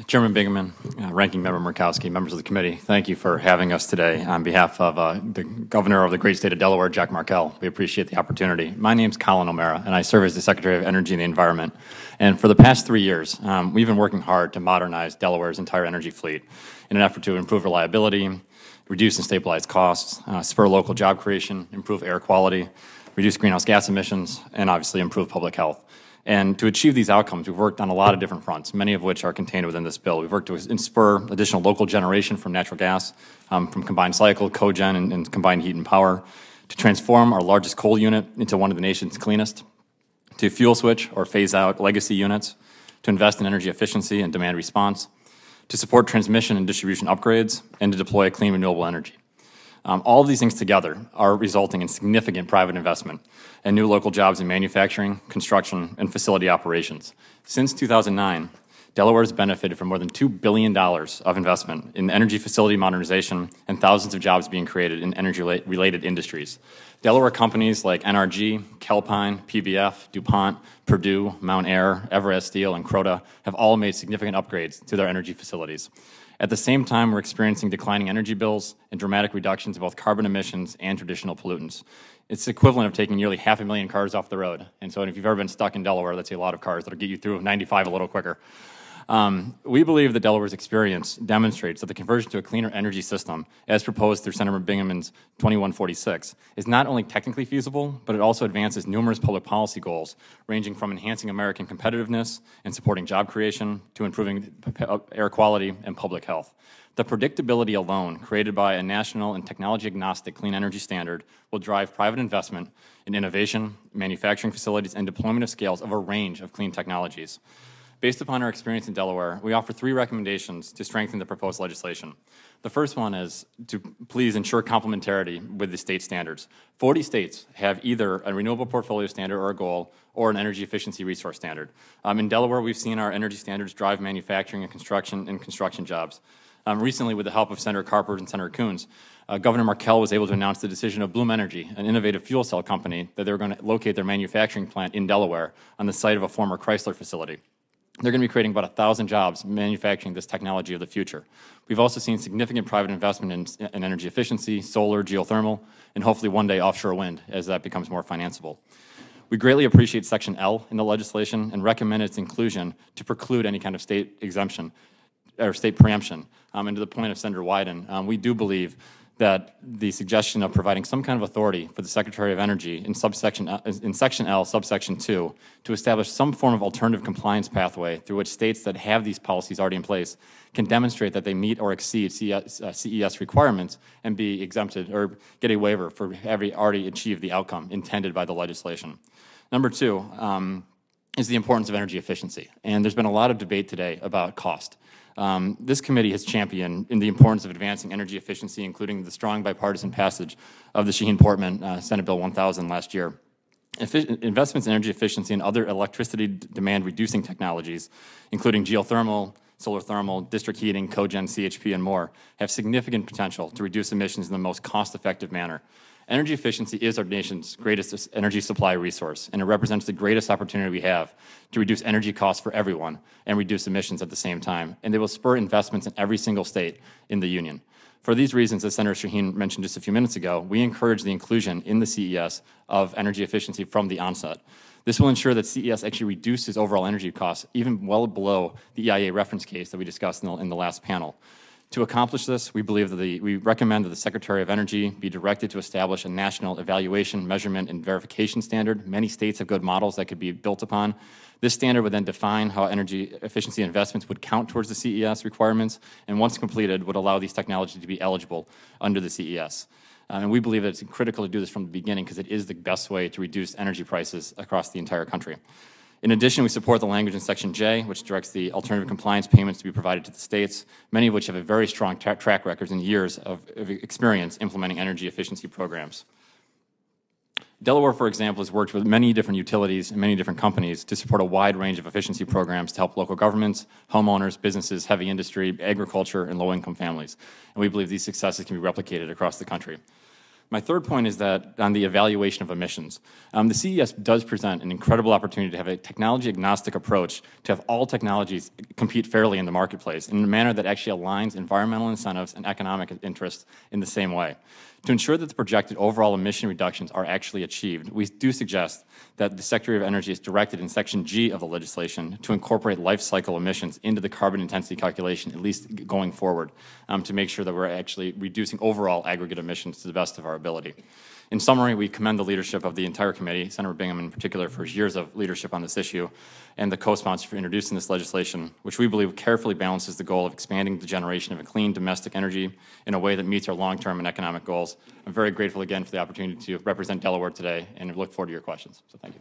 Chairman Bingaman, Ranking Member Murkowski, members of the committee, thank you for having us today. On behalf of the Governor of the great state of Delaware, Jack Markell, we appreciate the opportunity. My name is Collin O'Mara, and I serve as the Secretary of Energy and the Environment. And for the past 3 years, we've been working hard to modernize Delaware's entire energy fleet in an effort to improve reliability, reduce and stabilize costs, spur local job creation, improve air quality, reduce greenhouse gas emissions, and obviously improve public health. And to achieve these outcomes, we've worked on a lot of different fronts, many of which are contained within this bill. We've worked to spur additional local generation from natural gas, from combined cycle, cogen, and combined heat and power, to transform our largest coal unit into one of the nation's cleanest, to fuel switch or phase out legacy units, to invest in energy efficiency and demand response, to support transmission and distribution upgrades, and to deploy clean renewable energy. All of these things together are resulting in significant private investment and new local jobs in manufacturing, construction, and facility operations. Since 2009, Delaware has benefited from more than $2 billion of investment in energy facility modernization and thousands of jobs being created in energy-related industries. Delaware companies like NRG, Calpine, PBF, DuPont, Purdue, Mount Air, Everett Steel, and Croda have all made significant upgrades to their energy facilities. At the same time, we're experiencing declining energy bills and dramatic reductions in both carbon emissions and traditional pollutants. It's the equivalent of taking nearly 500,000 cars off the road. And so if you've ever been stuck in Delaware, that's a lot of cars that'll get you through 95 a little quicker. We believe that Delaware's experience demonstrates that the conversion to a cleaner energy system, as proposed through Senator Bingaman's 2146, is not only technically feasible, but it also advances numerous public policy goals, ranging from enhancing American competitiveness and supporting job creation to improving air quality and public health. The predictability alone created by a national and technology-agnostic clean energy standard will drive private investment in innovation, manufacturing facilities, and deployment of scales of a range of clean technologies. Based upon our experience in Delaware, we offer 3 recommendations to strengthen the proposed legislation. The first one is to please ensure complementarity with the state standards. 40 states have either a renewable portfolio standard or a goal or an energy efficiency resource standard. In Delaware, we've seen our energy standards drive manufacturing and construction jobs. Recently, with the help of Senator Carper and Senator Coons, Governor Markell was able to announce the decision of Bloom Energy, an innovative fuel cell company, that they were going to locate their manufacturing plant in Delaware on the site of a former Chrysler facility. They're going to be creating about 1,000 jobs manufacturing this technology of the future. We've also seen significant private investment in energy efficiency, solar, geothermal, and hopefully one day offshore wind as that becomes more financeable. We greatly appreciate Section L in the legislation and recommend its inclusion to preclude any kind of state exemption or state preemption. And to the point of Senator Wyden, we do believe that the suggestion of providing some kind of authority for the Secretary of Energy in Section L, subsection 2, to establish some form of alternative compliance pathway through which states that have these policies already in place can demonstrate that they meet or exceed CES requirements and be exempted or get a waiver for having already achieved the outcome intended by the legislation. Number 2 is the importance of energy efficiency. And there's been a lot of debate today about cost. This committee has championed the importance of advancing energy efficiency, including the strong bipartisan passage of the Shaheen-Portman Senate Bill 1000 last year. Investments in energy efficiency and other electricity demand-reducing technologies, including geothermal, solar thermal, district heating, cogen, CHP, and more, have significant potential to reduce emissions in the most cost-effective manner. Energy efficiency is our nation's greatest energy supply resource, and it represents the greatest opportunity we have to reduce energy costs for everyone and reduce emissions at the same time. And they will spur investments in every single state in the union. For these reasons, as Senator Shaheen mentioned just a few minutes ago, we encourage the inclusion in the CES of energy efficiency from the onset. This will ensure that CES actually reduces overall energy costs, even well below the EIA reference case that we discussed in the last panel. To accomplish this, we recommend that the Secretary of Energy be directed to establish a national evaluation, measurement, and verification standard. Many states have good models that could be built upon. This standard would then define how energy efficiency investments would count towards the CES requirements, and once completed, would allow these technologies to be eligible under the CES. And we believe that it's critical to do this from the beginning because it is the best way to reduce energy prices across the entire country. In addition, we support the language in Section J, which directs the alternative compliance payments to be provided to the states, many of which have a very strong track records and years of experience implementing energy efficiency programs. Delaware, for example, has worked with many different utilities and many different companies to support a wide range of efficiency programs to help local governments, homeowners, businesses, heavy industry, agriculture, and low-income families. And we believe these successes can be replicated across the country. My third point is that on the evaluation of emissions, the CES does present an incredible opportunity to have a technology-agnostic approach to have all technologies compete fairly in the marketplace in a manner that actually aligns environmental incentives and economic interests in the same way. To ensure that the projected overall emission reductions are actually achieved, we do suggest that the Secretary of Energy is directed in Section G of the legislation to incorporate life cycle emissions into the carbon intensity calculation, at least going forward, to make sure that we're actually reducing overall aggregate emissions to the best of our ability. In summary, we commend the leadership of the entire committee, Senator Bingham in particular, for his years of leadership on this issue, and the co-sponsor for introducing this legislation, which we believe carefully balances the goal of expanding the generation of a clean domestic energy in a way that meets our long-term and economic goals. I'm very grateful again for the opportunity to represent Delaware today, and look forward to your questions. So thank you.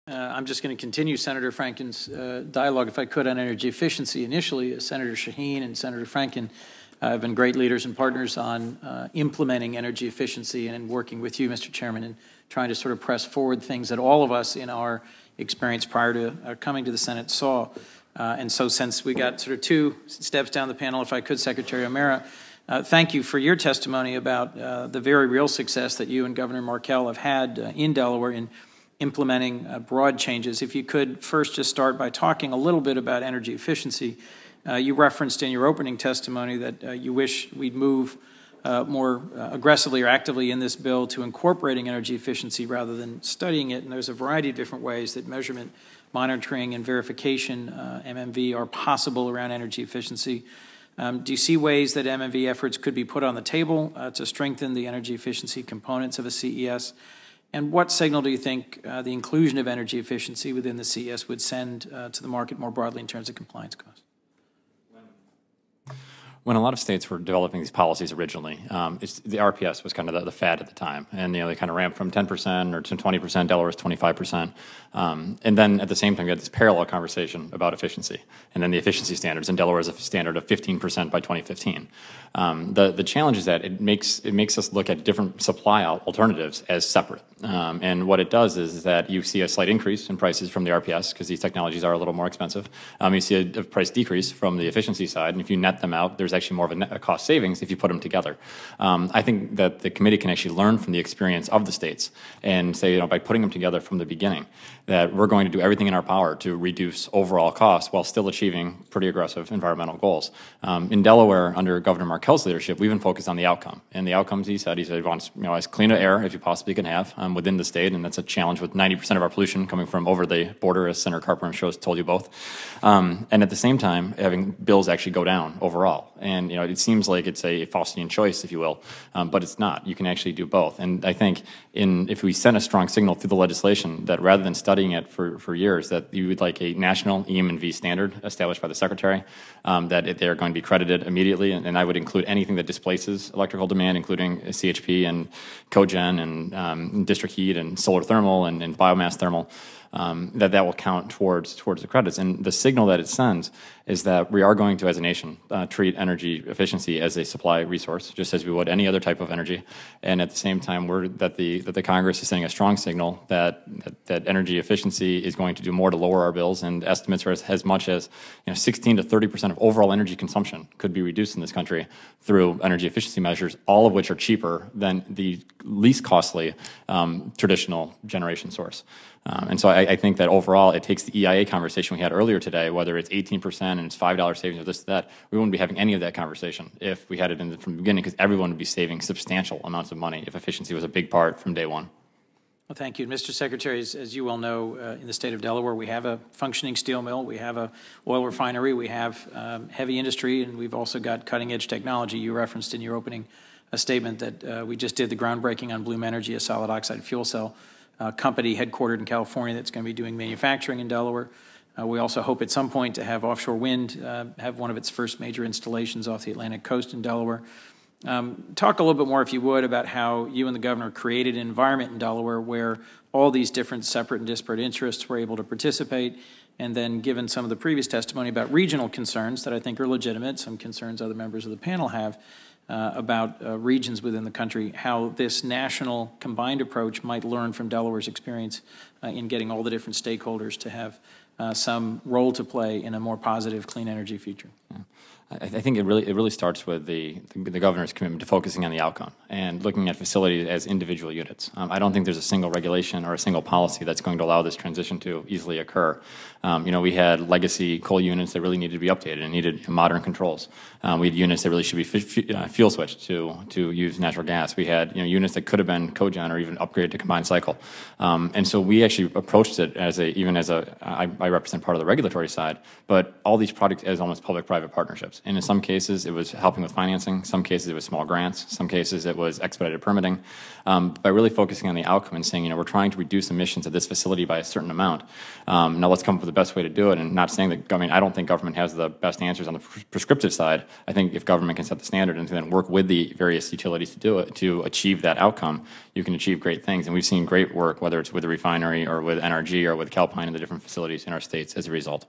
I'm just going to continue Senator Franken's dialogue, if I could, on energy efficiency. Initially, Senator Shaheen and Senator Franken have been great leaders and partners on implementing energy efficiency and working with you, Mr. Chairman, and trying to sort of press forward things that all of us in our experience prior to coming to the Senate saw. And so since we got sort of two steps down the panel, if I could, Secretary O'Mara, thank you for your testimony about the very real success that you and Governor Markell have had in Delaware in implementing broad changes. If you could first just start by talking a little bit about energy efficiency. You referenced in your opening testimony that you wish we'd move more aggressively or actively in this bill to incorporating energy efficiency rather than studying it. And there's a variety of different ways that measurement, monitoring, and verification, MMV, are possible around energy efficiency. Do you see ways that MMV efforts could be put on the table to strengthen the energy efficiency components of a CES? And what signal do you think the inclusion of energy efficiency within the CES would send to the market more broadly in terms of compliance costs? When a lot of states were developing these policies originally, the RPS was kind of the fad at the time, and they kind of ramped from 10% or to 20%. Delaware was 25%, and then at the same time, you had this parallel conversation about efficiency, and then the efficiency standards. And Delaware is a standard of 15% by 2015. The challenge is that it makes us look at different supply alternatives as separate, and what it does is that you see a slight increase in prices from the RPS because these technologies are a little more expensive. You see a price decrease from the efficiency side, and if you net them out, there's actually more of a cost savings if you put them together. I think that the committee can actually learn from the experience of the states and say, by putting them together from the beginning, that we're going to do everything in our power to reduce overall costs while still achieving pretty aggressive environmental goals. In Delaware, under Governor Markell's leadership, we've been focused on the outcome. And the outcomes, he said he wants as clean an air as you possibly can have within the state, and that's a challenge with 90% of our pollution coming from over the border, as Senator Carper, I'm sure, has told you both. And at the same time, having bills actually go down overall. And it seems like it's a Faustian choice, if you will, but it's not. You can actually do both. And I think if we send a strong signal through the legislation that rather than studying it for years, that you would like a national EM&V standard established by the Secretary, that they're going to be credited immediately, and I would include anything that displaces electrical demand, including CHP and cogen and district heat and solar thermal and biomass thermal. That will count towards the credits. And the signal that it sends is that we are going to, as a nation, treat energy efficiency as a supply resource, just as we would any other type of energy. And at the same time, that the Congress is sending a strong signal that energy efficiency is going to do more to lower our bills, and estimates are as much as 16 to 30% of overall energy consumption could be reduced in this country through energy efficiency measures, all of which are cheaper than the least costly traditional generation source. And so I think that overall, it takes the EIA conversation we had earlier today, whether it's 18% and it's $5 savings or this, that, we wouldn't be having any of that conversation if we had it from the beginning, because everyone would be saving substantial amounts of money if efficiency was a big part from day one. Well, thank you. Mr. Secretary, as you well know, in the state of Delaware, we have a functioning steel mill, we have a oil refinery, we have heavy industry, and we've also got cutting-edge technology. You referenced in your opening statement that we just did the groundbreaking on Bloom Energy, a solid oxide fuel cell company headquartered in California that's going to be doing manufacturing in Delaware. We also hope at some point to have offshore wind have one of its first major installations off the Atlantic coast in Delaware. Talk a little bit more, if you would, about how you and the governor created an environment in Delaware where all these different separate and disparate interests were able to participate, and then given some of the previous testimony about regional concerns that I think are legitimate, some concerns other members of the panel have, about regions within the country, how this national combined approach might learn from Delaware's experience in getting all the different stakeholders to have some role to play in a more positive clean energy future. I think it really starts with the governor's commitment to focusing on the outcome and looking at facilities as individual units. I don't think there's a single regulation or a single policy that's going to allow this transition to easily occur. We had legacy coal units that really needed to be updated and needed modern controls. We had units that really should be fuel switched to use natural gas. We had units that could have been cogen or even upgraded to combined cycle. And so we actually approached it I represent part of the regulatory side, but all these projects as almost public-private partnerships. And in some cases, it was helping with financing. Some cases, it was small grants. Some cases, it was expedited permitting. By really focusing on the outcome and saying, we're trying to reduce emissions at this facility by a certain amount. Now let's come up with the best way to do it. And not saying that, I don't think government has the best answers on the prescriptive side. I think if government can set the standard and then work with the various utilities to do it, to achieve that outcome, you can achieve great things. And we've seen great work, whether it's with the refinery or with NRG or with Calpine and the different facilities in our states as a result.